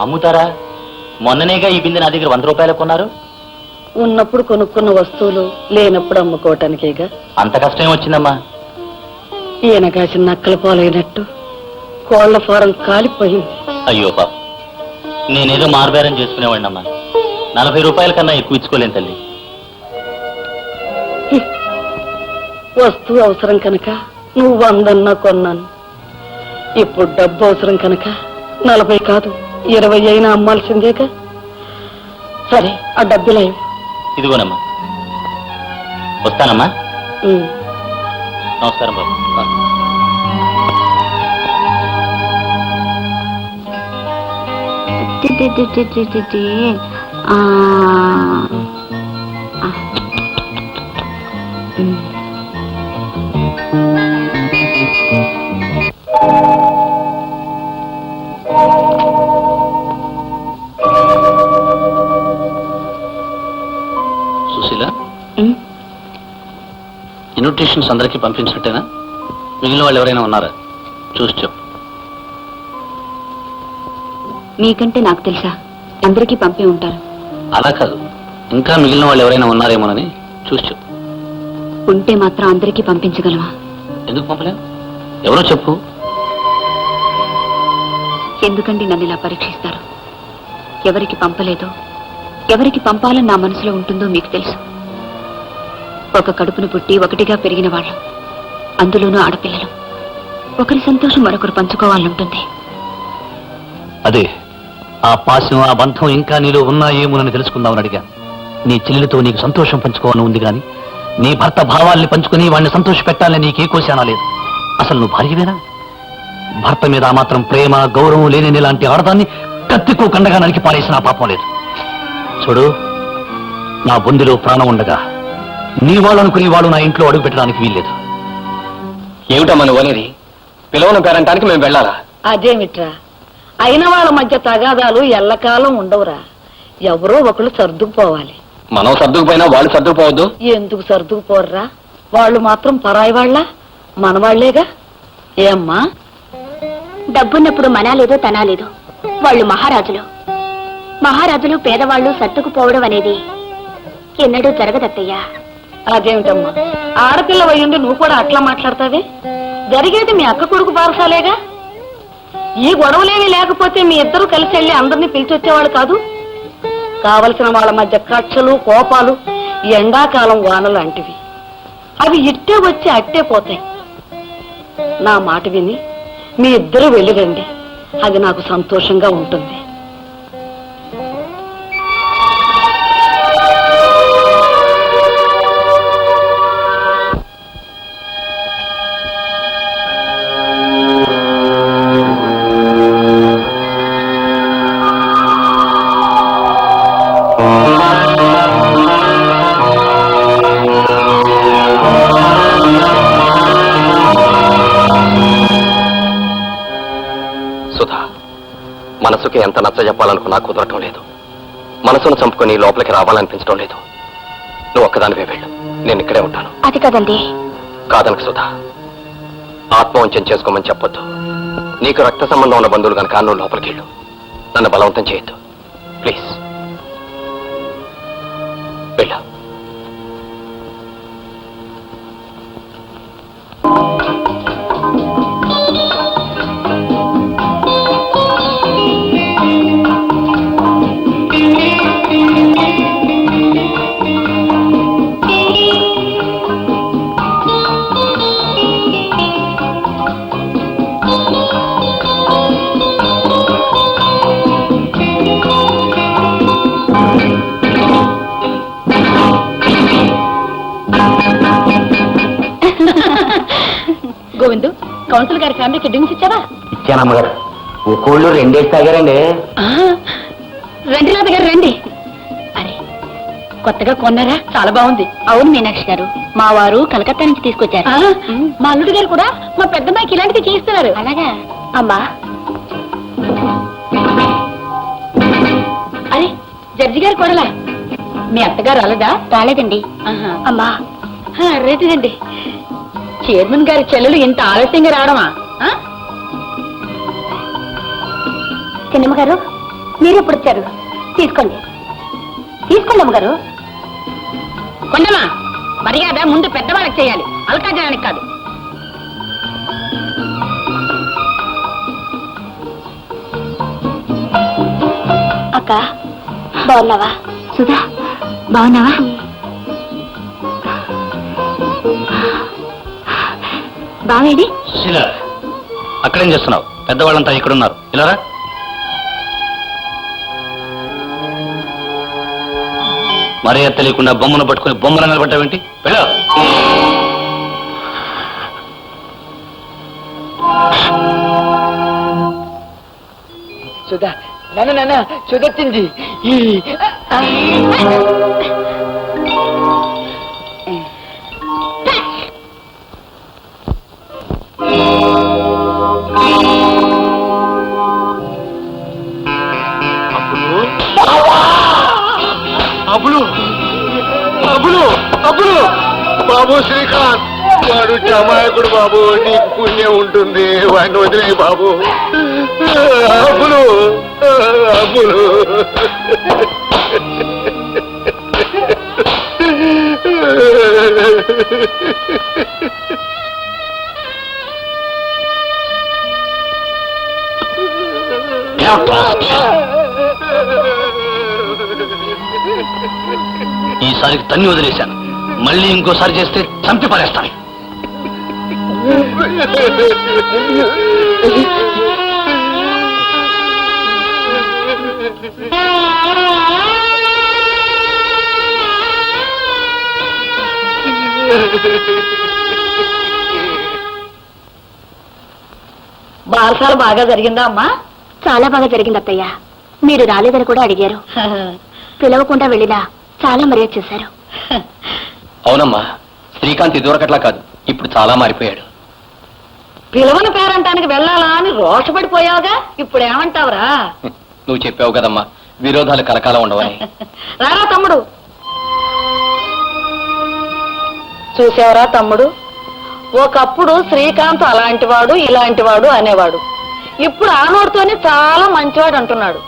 అమ్ముతారా? మొన్ననేగా ఈ బిందె నా దగ్గర 100 రూపాయలు కొన్నారు. ఉన్నప్పుడు కొనుక్కున్న వస్తువులు లేనప్పుడు అమ్ముకోవటానికేగా. అంత కష్టం వచ్చిందమ్మా. ఈయన కాసిన నక్కల పోలైనట్టు కోళ్ల ఫారం కాలిపోయింది. అయ్యో పాప, నేనేదో మార్బేరం చేసుకునేవాడినమ్మా. 40 రూపాయల కన్నా ఎక్కువ ఇచ్చుకోలేను తల్లి. వస్తువు అవసరం కనుక నువ్వు 100 కొన్నాను. ఇప్పుడు డబ్బు అవసరం కనుక 40 కాదు 20 అయినా అమ్మాల్సిందేగా. సరే, ఆ డబ్బులే ఇదిగోనమ్మా. వస్తానమ్మా. నమస్కారం బాబు. సుశీల, ఇన్విటేషన్స్ అందరికీ పంపించినట్టేనా? మిగిలిన వాళ్ళు ఎవరైనా ఉన్నారా? చూసి చెప్పు. మీకంటే నాకు తెలుసా? అందరికీ పంపి ఉంటారు. అలా కాదు, ఇంకా మిగిలిన వాళ్ళు ఎవరైనా ఉన్నారేమోనని చూసి చెప్పు. ఉంటే మాత్రం అందరికీ పంపించగలవా? ఎందుకు పంపలేవు? ఎవరో చెప్పు. ఎందుకండి నన్ను ఇలా పరీక్షిస్తారు? ఎవరికి పంపలేదో, ఎవరికి పంపాలని నా మనసులో ఉంటుందో మీకు తెలుసు. ఒక కడుపును పుట్టి ఒకటిగా పెరిగిన వాళ్ళం, అందులోనూ ఆడపిల్లలు. ఒకరి సంతోషం మరొకరు పంచుకోవాలంటుంది. అదే ఆ పాశం, ఆ బంధం ఇంకా నీలో ఉన్నాయేమోనని తెలుసుకుందామని అడిగా. నీ చెల్లెలతో నీకు సంతోషం పంచుకోవాలని ఉంది కానీ నీ భర్త భావాల్ని పంచుకుని వాడిని సంతోష పెట్టాలని నీకే కోశానా లేదు. అసలు నువ్వు భార్యవేనా? భర్త మీద ఆ మాత్రం ప్రేమ, గౌరవం లేని ఇలాంటి ఆడదాన్ని కత్తికో కండగా నరికి పారేసిన పాపం లేదు. చూడు, నా బొందిలో ప్రాణం ఉండగా నీ వాళ్ళు అనుకుని వాళ్ళు నా ఇంట్లో అడుగు పెట్టడానికి వీల్లేదు. ఏమిటమ్మా నువ్వు అనేది? పిలవని పేరంటానికి మేము వెళ్ళాలా? అదేమిట్రా, అయిన వాళ్ళ మధ్య తగాదాలు ఎల్లకాలం ఉండవురా. ఎవరో ఒకళ్ళు సర్దుకుపోవాలి. మనం సర్దుకుపోయినా వాళ్ళు సర్దుకుపోవద్దు. ఎందుకు సర్దుకుపోర్రా? వాళ్ళు మాత్రం పరాయి వాళ్ళ, మనవాళ్లేగా. ఏమ్మా? డబ్బున్నప్పుడు మనాలేదో తనాలేదో. వాళ్ళు మహారాజులు. మహారాజులు పేదవాళ్ళు సర్దుకుపోవడం అనేది ఎన్నడూ జరగదత్తయ్యా. అదేమిటమ్మా, ఆడపిల్ల వయ్యుండి నువ్వు కూడా అట్లా మాట్లాడతావే? జరిగేది మీ అక్క కొడుకు పారసాలేగా. ఈ గొడవలేవి లేకపోతే మీ ఇద్దరు కలిసి వెళ్ళి అందరినీ పిలిచొచ్చేవాళ్ళు కాదు. కావలసిన వాళ్ళ మధ్య కక్షలు, కోపాలు ఎండాకాలం వాన లాంటివి. అవి ఇట్టే వచ్చి అట్టే పోతాయి. నా మాట విని మీ ఇద్దరు వెళ్ళిరండి, అది నాకు సంతోషంగా ఉంటుంది. మనసుకి ఎంత నచ్చ చెప్పాలనుకున్నా కుదరటం లేదు. మనసును చంపుకొని లోపలికి రావాలనిపించడం లేదు. నువ్వు ఒక్కదానివే వెళ్ళు, నేను ఇక్కడే ఉంటాను. అది కదండి. కాదనకు సుధా, ఆత్మవంచన చేసుకోమని చెప్పొద్దు. నీకు రక్త సంబంధం ఉన్న బంధువులు కనుక నువ్వు లోపలికి వెళ్ళు. నన్ను బలవంతం చేయొద్దు ప్లీజ్. వెళ్ళు. గోవిందు, కౌన్సిల్ గారి ఫ్యామిలీకి డ్రింక్స్ ఇచ్చావా? ఇచ్చానమ్మగారు. ఒక్కోళ్ళు 2 తాగారండి. రండి రాధ గారు, రండి. అరే, కొత్తగా కొన్నారా? చాలా బాగుంది. అవును మీనాక్షి గారు, మా వారు కలకత్తా నుంచి తీసుకొచ్చారు. మా అల్లుడి గారు కూడా మా పెద్దమ్మాయికి ఇలాంటివి చేయిస్తున్నారు. అలాగా అమ్మా? అరే, జడ్జి గారు కొడలా? మీ అత్తగారు రాలేదా? రాలేదండి. అమ్మా రేటిదండి. చైర్మన్ గారి చెల్లెలు ఇంత ఆలస్యంగా రావడమా? చిన్నమ్మ గారు, మీరు ఎప్పుడు వచ్చారు? తీసుకోండి తీసుకోండి అమ్మగారు. కొండమా, మర్యాద ముందు పెద్దవాళ్ళకి చేయాలి, అల్కాజనానికి కాదు. అక్క బాగున్నావా? సుధా బాగున్నావా? బావేడి? శీల, అక్కడేం చేస్తున్నావు? పెద్దవాళ్ళంతా ఇక్కడున్నారు, ఇలారా. మర్యాద తెలియకుండా బొమ్మను పట్టుకుని బొమ్మను నిలబడ్డావేంటి? వెళ్ళా. సుధా, నాన్న సుధొచ్చింది. అబ్బులు అబ్బులు అబ్బులు బాబు శ్రీకాంత్, వాడు అమాయకుడు బాబు, నీకు పుణ్యం ఉంటుంది, వాడిని వదిలే బాబు. అబ్బులు అబ్బులు ఈసారికి తన్ని వదిలేశాను, మళ్ళీ ఇంకోసారి చేస్తే చంపి పారేస్తాను. బారసాల బాగా జరిగిందా అమ్మా? చాలా బాగా జరిగింది అత్తయ్య. మీరు రాలేదని కూడా అడిగారు. పిలవకుండా వెళ్ళినా చాలా మర్యాద చేశారు. అవునమ్మా, శ్రీకాంత్ ఇదివరకట్లా కాదు, ఇప్పుడు చాలా మారిపోయాడు. పిలవని పేరంటానికి వెళ్ళాలా అని రోషపడిపోయావుగా, ఇప్పుడు ఏమంటావురా? నువ్వు చెప్పావు కదమ్మా, విరోధాలు కలకాలం ఉండవని. రారా తమ్ముడు. చూసావరా తమ్ముడు, ఒకప్పుడు శ్రీకాంత్ అలాంటివాడు ఇలాంటివాడు అనేవాడు, ఇప్పుడు ఆ నోటితోనే చాలా మంచివాడు అంటున్నాడు.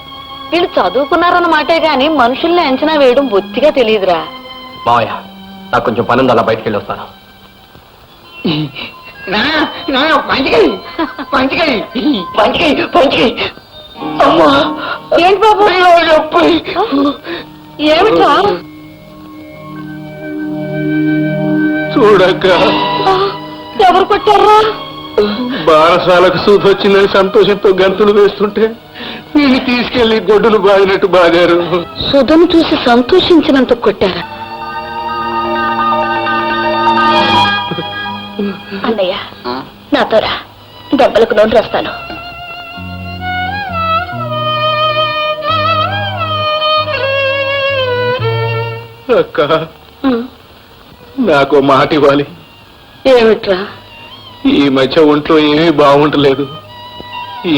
వీళ్ళు చదువుకున్నారన్నమాటే గాని మనుషుల్ని అంచనా వేయడం బొత్తిగా తెలియదురా. మావయ్య, నాకు కొంచెం పనుంది, అలా బయటికి వెళ్ళి వస్తాను. అమ్మా ఏంటి బాబు? ఏమిట్రా? చూడక్క, ఎవరు కొట్టారా? బారసాలకు సూదొచ్చిందని సంతోషంతో గంతులు వేస్తుంటే నేను తీసుకెళ్లి గొడ్డులు బాదినట్టు బాగారు. సుధను చూసి సంతోషించినందుకు కొట్టారా? అన్నయ్య నాతో రా, దెబ్బలకు నోటు రాస్తాను. అక్క, నాకు మాట ఇవ్వాలి. ఏమిట్రా? ఈ మధ్య ఒంట్లో ఏమీ బాగుంటలేదు,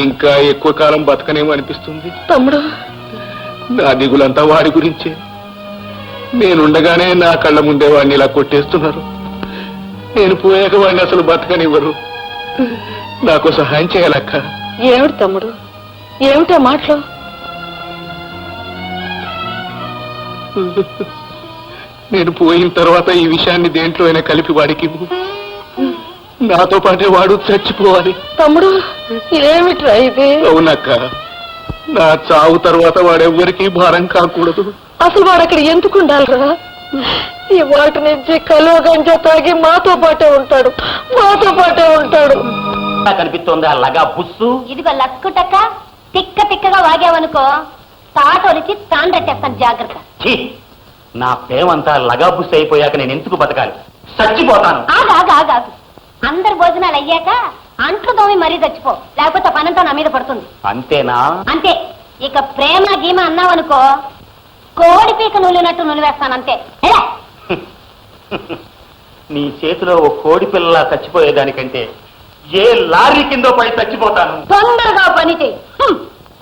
ఇంకా ఎక్కువ కాలం బతకనేమో అనిపిస్తుంది. తమ్ముడు, నా దిగులంతా వాడి గురించే. నేనుండగానే నా కళ్ళ ముందే వాడిని ఇలా కొట్టేస్తున్నారు. నేను పోయాక వాడిని అసలు బతకనివ్వరు. నాకు సహాయం చేయాలక్క. ఏమిటి తమ్ముడు, ఏమిటా మాటలు? నేను పోయిన తర్వాత ఈ విషయాన్ని దేంట్లో అయినా కలిపి వాడికి ఇవ్వు. నాతో పాటే వాడు చచ్చిపోవాలి. తమ్ముడు, ఏమిట్రా ఇది? అవునక్క, నా చావు తర్వాత వాడెవ్వరికీ భారం కాకూడదు. అసలు వాడు అక్కడ ఎందుకు ఉండాలిరా? ఈ వాటి నుంచి కలువ గంజ తాగి మాతో పాటే ఉంటాడు, మాతో పాటే ఉంటాడు. కనిపిస్తోంది ఆ లగా బుస్సు. ఇదిగో లక్కుటక్క, తిక్క తిక్కగా వాగావనుకో తాటొలిచి తాండ్రట్టేస్తాను, జాగ్రత్త. ఛీ, నా ప్రేమంతా లగా బుస్సు అయిపోయాక నేను ఎందుకు బతకాలి? చచ్చిపోతాను. ఆగాగాగాగు, అందరు భోజనాలు అయ్యాక అంట్లు తోమి మరీ చచ్చిపో, లేకపోతే పనంతా నా మీద పడుతుంది. అంతేనా? అంతే. ఇక ప్రేమ గీమ అన్నావనుకో కోడి పీక నులినట్టు నులివేస్తానంతే. నీ చేతిలో ఓ కోడి పిల్ల చచ్చిపోయేదానికంటే ఏ లారీ కిందో పై చచ్చిపోతాను. తొందరగా పని చెయ్యి.